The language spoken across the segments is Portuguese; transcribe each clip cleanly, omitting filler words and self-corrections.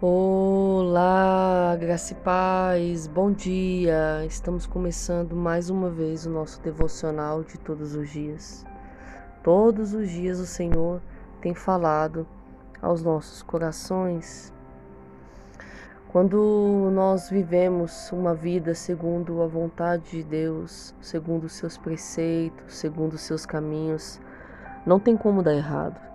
Olá, graça e paz, bom dia. Estamos começando mais uma vez o nosso devocional de todos os dias. Todos os dias o Senhor tem falado aos nossos corações. Quando nós vivemos uma vida segundo a vontade de Deus, segundo os seus preceitos, segundo os seus caminhos, não tem como dar errado.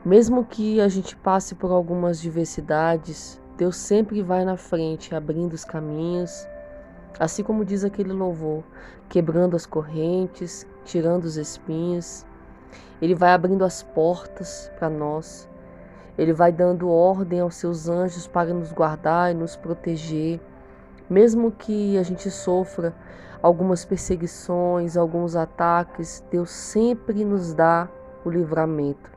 Mesmo que a gente passe por algumas diversidades, Deus sempre vai na frente, abrindo os caminhos, assim como diz aquele louvor, quebrando as correntes, tirando os espinhos. Ele vai abrindo as portas para nós. Ele vai dando ordem aos seus anjos para nos guardar e nos proteger. Mesmo que a gente sofra algumas perseguições, alguns ataques, Deus sempre nos dá o livramento.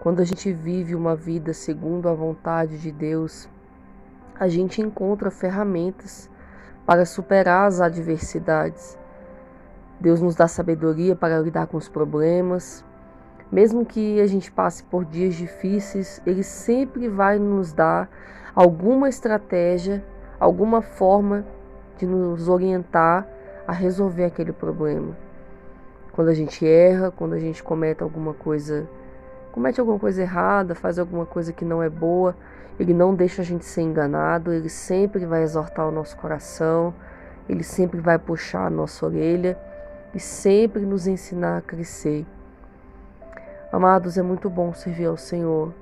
Quando a gente vive uma vida segundo a vontade de Deus, a gente encontra ferramentas para superar as adversidades. Deus nos dá sabedoria para lidar com os problemas. Mesmo que a gente passe por dias difíceis, Ele sempre vai nos dar alguma estratégia, alguma forma de nos orientar a resolver aquele problema. Quando a gente erra, quando a gente comete alguma coisa errada, faz alguma coisa que não é boa, Ele não deixa a gente ser enganado, Ele sempre vai exortar o nosso coração, Ele sempre vai puxar a nossa orelha e sempre nos ensinar a crescer. Amados, é muito bom servir ao Senhor.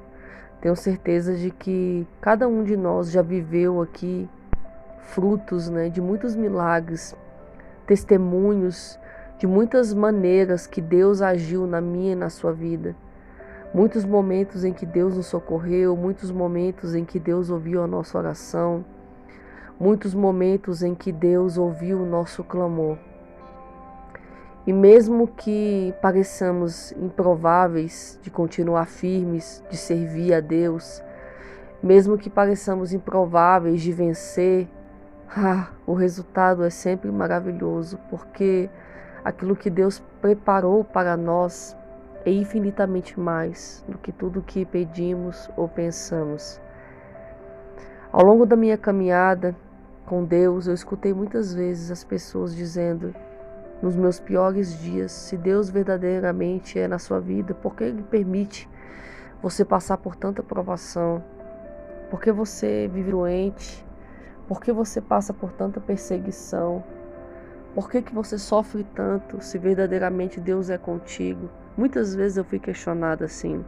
Tenho certeza de que cada um de nós já viveu aqui frutos, de muitos milagres, testemunhos de muitas maneiras que Deus agiu na minha e na sua vida. Muitos momentos em que Deus nos socorreu, muitos momentos em que Deus ouviu a nossa oração, muitos momentos em que Deus ouviu o nosso clamor. E mesmo que pareçamos improváveis de continuar firmes, de servir a Deus, mesmo que pareçamos improváveis de vencer, o resultado é sempre maravilhoso, porque aquilo que Deus preparou para nós é infinitamente mais do que tudo que pedimos ou pensamos. Ao longo da minha caminhada com Deus, eu escutei muitas vezes as pessoas dizendo, nos meus piores dias, se Deus verdadeiramente é na sua vida, por que Ele permite você passar por tanta provação? Por que você vive doente? Por que você passa por tanta perseguição? Por que você sofre tanto se verdadeiramente Deus é contigo? Muitas vezes eu fui questionada assim.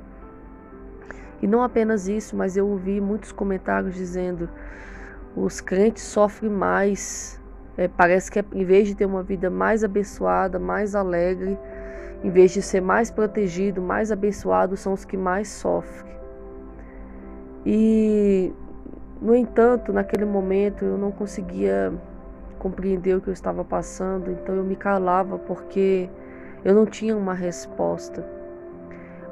E não apenas isso, mas eu ouvi muitos comentários dizendo os crentes sofrem mais. Parece que em vez de ter uma vida mais abençoada, mais alegre, em vez de ser mais protegido, mais abençoado, são os que mais sofrem. E, no entanto, naquele momento eu não conseguia compreender o que eu estava passando, então eu me calava porque eu não tinha uma resposta.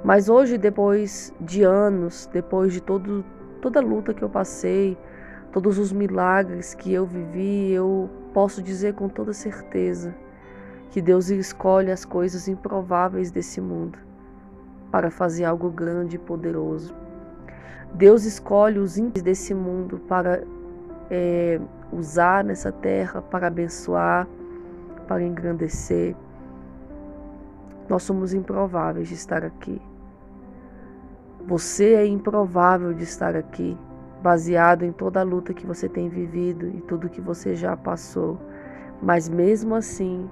Mas hoje, depois de anos, depois de toda a luta que eu passei, todos os milagres que eu vivi, eu posso dizer com toda certeza que Deus escolhe as coisas improváveis desse mundo para fazer algo grande e poderoso. Deus escolhe os ímpios desse mundo para usar nessa terra, para abençoar, para engrandecer. Nós somos improváveis de estar aqui. Você é improvável de estar aqui, baseado em toda a luta que você tem vivido e tudo que você já passou. Mas mesmo assim,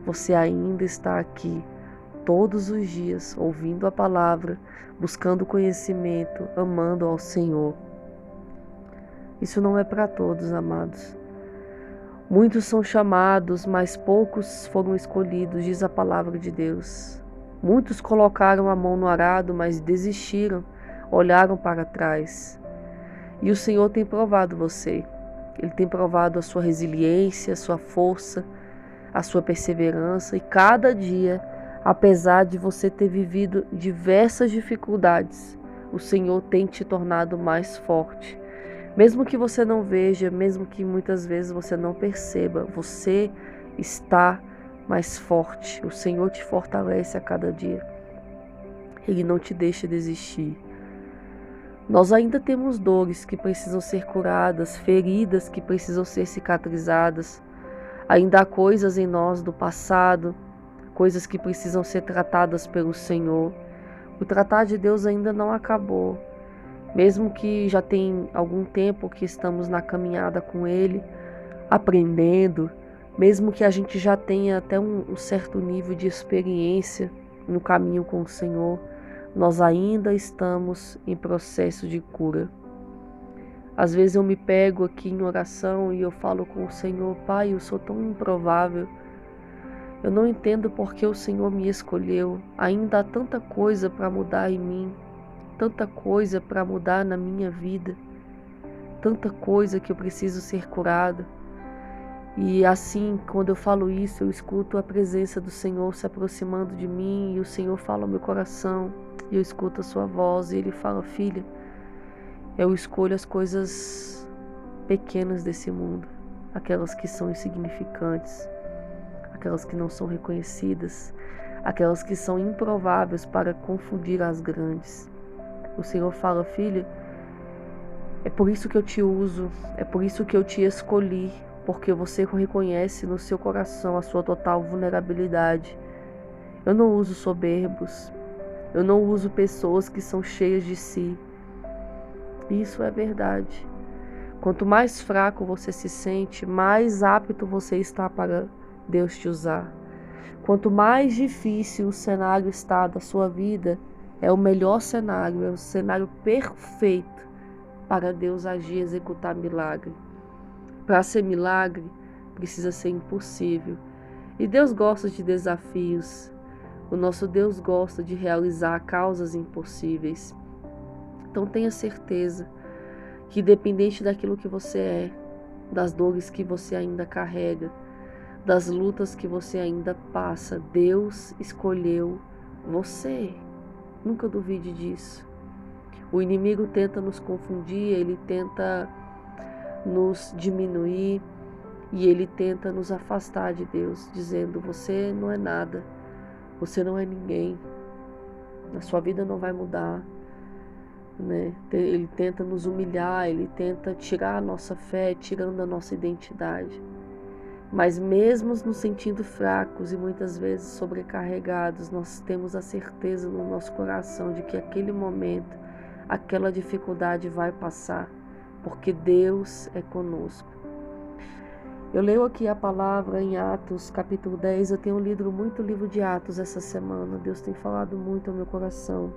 você ainda está aqui, todos os dias, ouvindo a palavra, buscando conhecimento, amando ao Senhor. Isso não é para todos, amados. Muitos são chamados, mas poucos foram escolhidos, diz a palavra de Deus. Muitos colocaram a mão no arado, mas desistiram, olharam para trás. E o Senhor tem provado você. Ele tem provado a sua resiliência, a sua força, a sua perseverança. E cada dia, apesar de você ter vivido diversas dificuldades, o Senhor tem te tornado mais forte. Mesmo que você não veja, mesmo que muitas vezes você não perceba, você está mais forte. O Senhor te fortalece a cada dia. Ele não te deixa desistir. Nós ainda temos dores que precisam ser curadas, feridas que precisam ser cicatrizadas. Ainda há coisas em nós do passado, coisas que precisam ser tratadas pelo Senhor. O tratar de Deus ainda não acabou. Mesmo que já tem algum tempo que estamos na caminhada com Ele, aprendendo, mesmo que a gente já tenha até um certo nível de experiência no caminho com o Senhor, nós ainda estamos em processo de cura. Às vezes eu me pego aqui em oração e eu falo com o Senhor: Pai, eu sou tão improvável, eu não entendo por que o Senhor me escolheu, ainda há tanta coisa para mudar em mim, tanta coisa para mudar na minha vida, tanta coisa que eu preciso ser curada. E assim, quando eu falo isso, eu escuto a presença do Senhor se aproximando de mim, e o Senhor fala ao meu coração, e eu escuto a sua voz, e Ele fala: filha, eu escolho as coisas pequenas desse mundo, aquelas que são insignificantes, aquelas que não são reconhecidas, aquelas que são improváveis para confundir as grandes. O Senhor fala: filha, é por isso que eu te uso, é por isso que eu te escolhi, porque você reconhece no seu coração a sua total vulnerabilidade. Eu não uso soberbos, eu não uso pessoas que são cheias de si. Isso é verdade. Quanto mais fraco você se sente, mais apto você está para Deus te usar. Quanto mais difícil o cenário está da sua vida, é o melhor cenário, é o cenário perfeito para Deus agir e executar milagre. Para ser milagre, precisa ser impossível. E Deus gosta de desafios. O nosso Deus gosta de realizar causas impossíveis. Então tenha certeza que, independente daquilo que você é, das dores que você ainda carrega, das lutas que você ainda passa, Deus escolheu você. Nunca duvide disso. O inimigo tenta nos confundir, ele tenta nos diminuir e ele tenta nos afastar de Deus, dizendo: você não é nada, você não é ninguém, a sua vida não vai mudar, né? Ele tenta nos humilhar, ele tenta tirar a nossa fé, tirando a nossa identidade. Mas mesmo nos sentindo fracos e muitas vezes sobrecarregados, nós temos a certeza no nosso coração de que aquele momento, aquela dificuldade vai passar, porque Deus é conosco. Eu leio aqui a palavra em Atos, capítulo 10. Eu tenho lido muito o livro de Atos essa semana. Deus tem falado muito ao meu coração.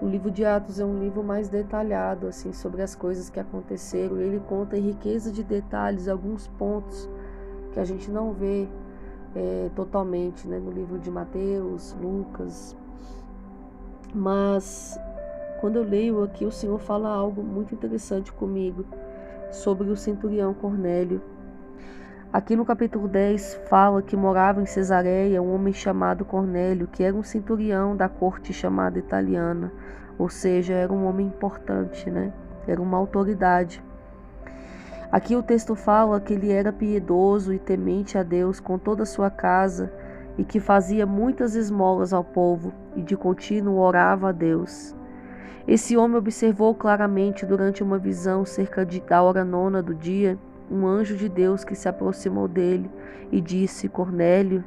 O livro de Atos é um livro mais detalhado, assim, sobre as coisas que aconteceram. Ele conta em riqueza de detalhes alguns pontos que a gente não vê totalmente, né, no livro de Mateus, Lucas. Mas quando eu leio aqui, o Senhor fala algo muito interessante comigo sobre o centurião Cornélio. Aqui no capítulo 10 fala que morava em Cesareia um homem chamado Cornélio, que era um centurião da corte chamada italiana, ou seja, era um homem importante, né? Era uma autoridade. Aqui o texto fala que ele era piedoso e temente a Deus com toda a sua casa e que fazia muitas esmolas ao povo e de contínuo orava a Deus. Esse homem observou claramente durante uma visão cerca da hora 9 do dia um anjo de Deus que se aproximou dele e disse: Cornélio.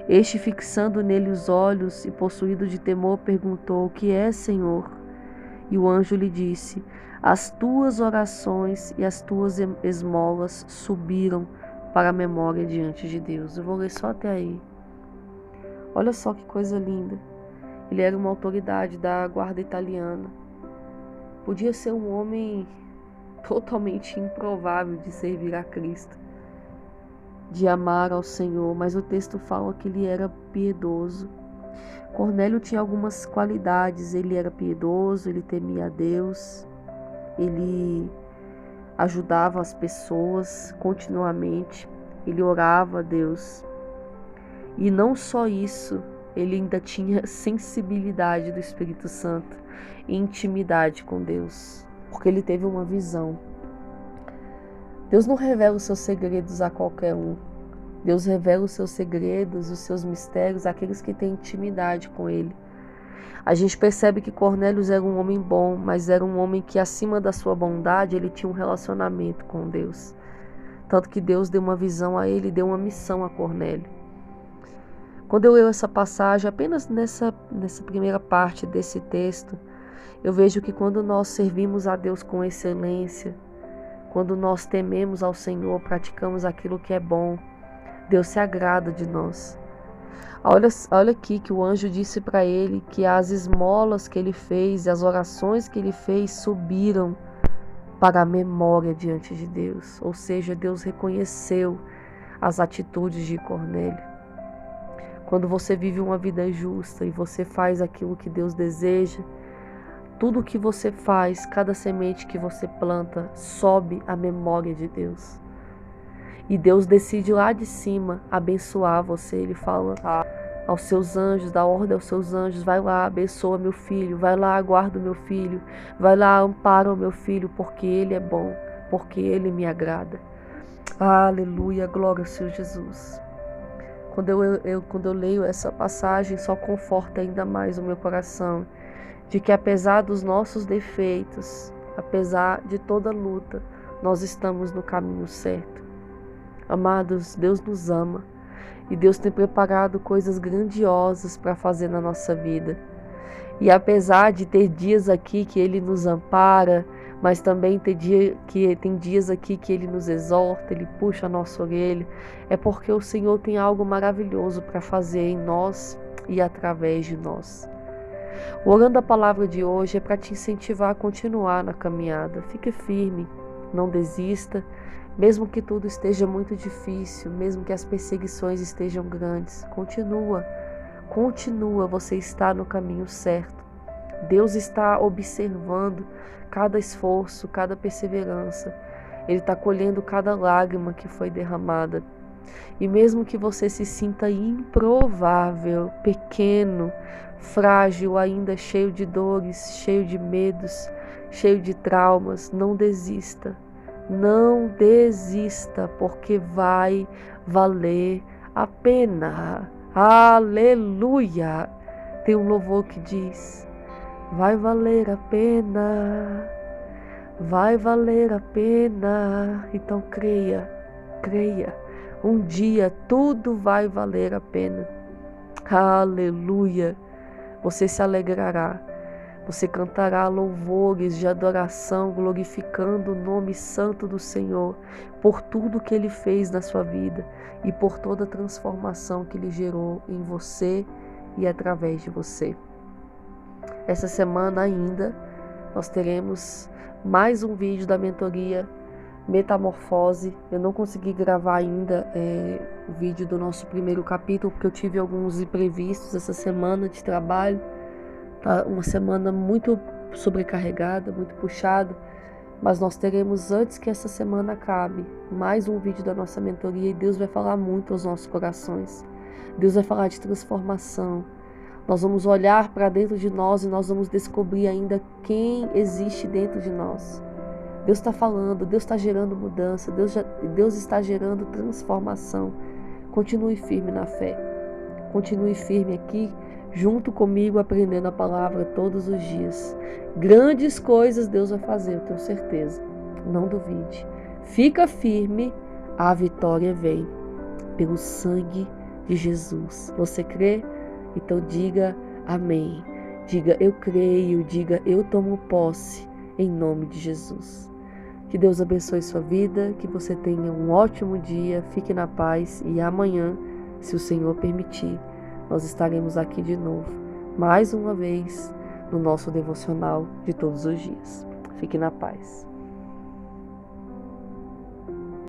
Este, fixando nele os olhos e possuído de temor, perguntou: O que é, Senhor? E o anjo lhe disse: As tuas orações e as tuas esmolas subiram para a memória diante de Deus. Eu vou ler só até aí. Olha só que coisa linda. Ele era uma autoridade da guarda italiana. Podia ser um homem totalmente improvável de servir a Cristo, de amar ao Senhor, mas o texto fala que ele era piedoso. Cornélio tinha algumas qualidades. Ele era piedoso, ele temia a Deus, ele ajudava as pessoas continuamente, ele orava a Deus. E não só isso, ele ainda tinha sensibilidade do Espírito Santo e intimidade com Deus, porque ele teve uma visão. Deus não revela os seus segredos a qualquer um. Deus revela os seus segredos, os seus mistérios àqueles que têm intimidade com Ele. A gente percebe que Cornélio era um homem bom, mas era um homem que, acima da sua bondade, ele tinha um relacionamento com Deus. Tanto que Deus deu uma visão a ele, deu uma missão a Cornélio. Quando eu leio essa passagem, apenas nessa primeira parte desse texto, eu vejo que quando nós servimos a Deus com excelência, quando nós tememos ao Senhor, praticamos aquilo que é bom, Deus se agrada de nós. Olha aqui que o anjo disse para ele que as esmolas que ele fez e as orações que ele fez subiram para a memória diante de Deus. Ou seja, Deus reconheceu as atitudes de Cornélio. Quando você vive uma vida justa e você faz aquilo que Deus deseja, tudo que você faz, cada semente que você planta, sobe à memória de Deus. E Deus decide lá de cima abençoar você. Ele fala aos seus anjos, dá ordem aos seus anjos: vai lá, abençoa meu filho, vai lá, guarda o meu filho, vai lá, ampara o meu filho, porque ele é bom, porque ele me agrada. Aleluia, glória ao Senhor Jesus. Quando eu leio essa passagem, só conforta ainda mais o meu coração, de que apesar dos nossos defeitos, apesar de toda luta, nós estamos no caminho certo. Amados, Deus nos ama e Deus tem preparado coisas grandiosas para fazer na nossa vida. E apesar de ter dias aqui que Ele nos ampara, mas também tem dias aqui que Ele nos exorta, Ele puxa a nossa orelha, é porque o Senhor tem algo maravilhoso para fazer em nós e através de nós. O Orando a Palavra de hoje é para te incentivar a continuar na caminhada. Fique firme, não desista, mesmo que tudo esteja muito difícil, mesmo que as perseguições estejam grandes. Continua, você está no caminho certo. Deus está observando cada esforço, cada perseverança. Ele está colhendo cada lágrima que foi derramada. E mesmo que você se sinta improvável, pequeno, frágil, ainda cheio de dores, cheio de medos, cheio de traumas, não desista. Não desista, porque vai valer a pena. Aleluia! Tem um louvor que diz: vai valer a pena, vai valer a pena. Então creia. Um dia tudo vai valer a pena. Aleluia! Você se alegrará. Você cantará louvores de adoração, glorificando o nome santo do Senhor por tudo que Ele fez na sua vida e por toda a transformação que Ele gerou em você e através de você. Essa semana ainda nós teremos mais um vídeo da mentoria Metamorfose. Eu não consegui gravar ainda o vídeo do nosso primeiro capítulo porque eu tive alguns imprevistos essa semana de trabalho. Tá uma semana muito sobrecarregada, muito puxada, mas nós teremos, antes que essa semana acabe, mais um vídeo da nossa mentoria e Deus vai falar muito aos nossos corações. Deus vai falar de transformação. Nós vamos olhar para dentro de nós e nós vamos descobrir ainda quem existe dentro de nós. Deus está falando, Deus está gerando mudança, Deus está gerando transformação. Continue firme na fé. Continue firme aqui, junto comigo, aprendendo a palavra todos os dias. Grandes coisas Deus vai fazer, eu tenho certeza. Não duvide. Fica firme, a vitória vem. Pelo sangue de Jesus. Você crê? Então diga amém. Diga eu creio, diga eu tomo posse, em nome de Jesus. Que Deus abençoe sua vida, que você tenha um ótimo dia, fique na paz e amanhã, se o Senhor permitir, nós estaremos aqui de novo, mais uma vez, no nosso devocional de todos os dias. Fique na paz.